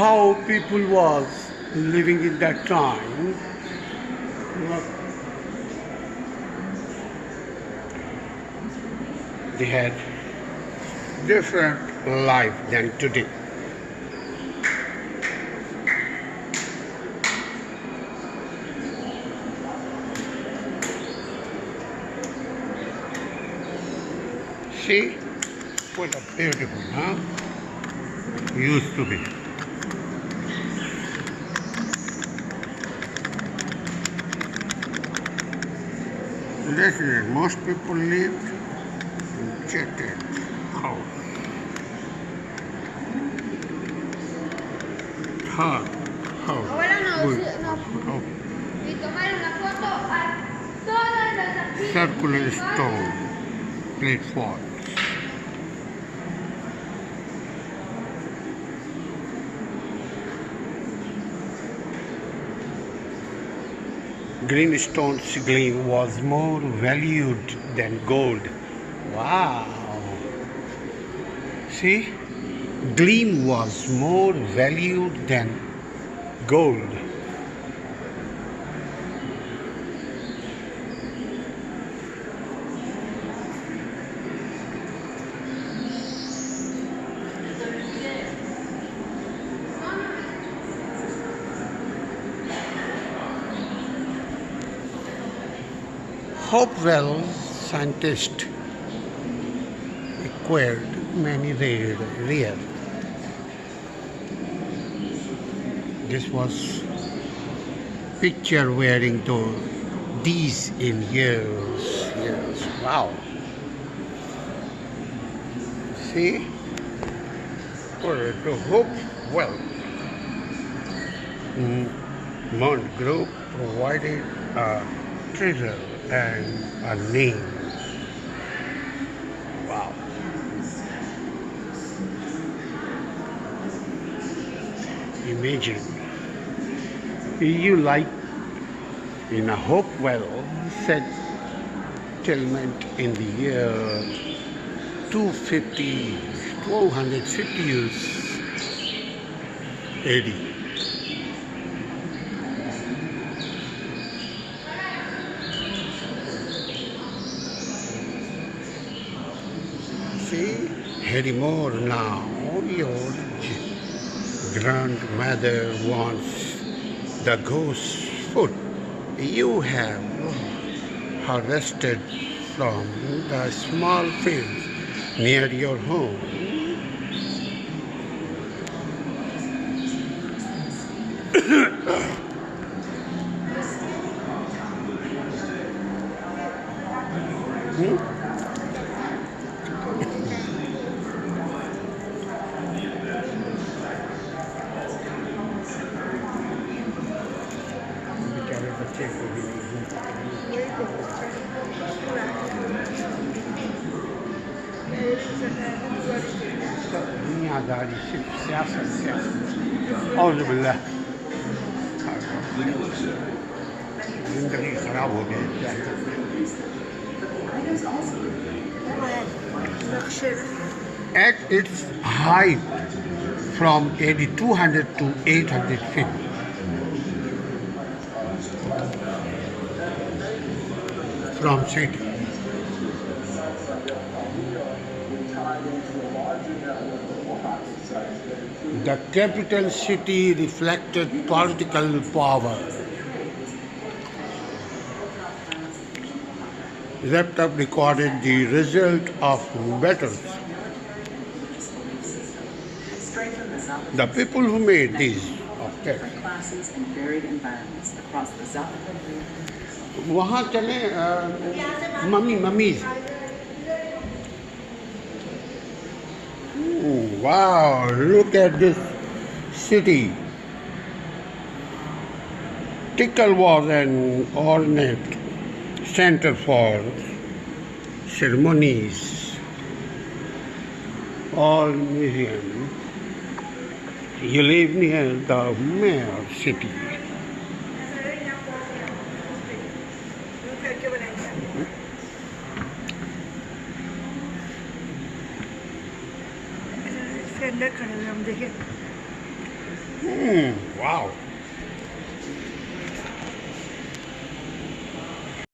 how people was living in that time. They had different life than today. See, what a beautiful, huh? Used to be. This is it. Most people lived in Jadid house. Hard house. Good. Oh. Circular stone platform. Greenstone's gleam was more valued than gold. Wow. See? Gleam was more valued than gold. Hopewell scientists acquired many rare. This was picture wearing these in years. Wow. See? The Hopewell Mount Group provided a treasure and a name. Wow. Imagine you like in a Hopewell settlement in the year 250 years AD. See, Harry Moore now, your grandmother wants the ghost food you have harvested from the small fields near your home. दुनियादारी सिर्फ सियासत औज़ बिल्लाह जिंदगी खराब हो गई क्या at its height from AD 200 to 800 feet. From city. The capital city reflected political power. Laptop recorded the result of battles. The people who made these classes and varied environments across the Zamana. वहाँ चले mummies Wow, look at this city. Tikal was an ornate center for ceremonies. All museum. You live near the mayor city. अंदर खड़े हुए हम देखें Wow.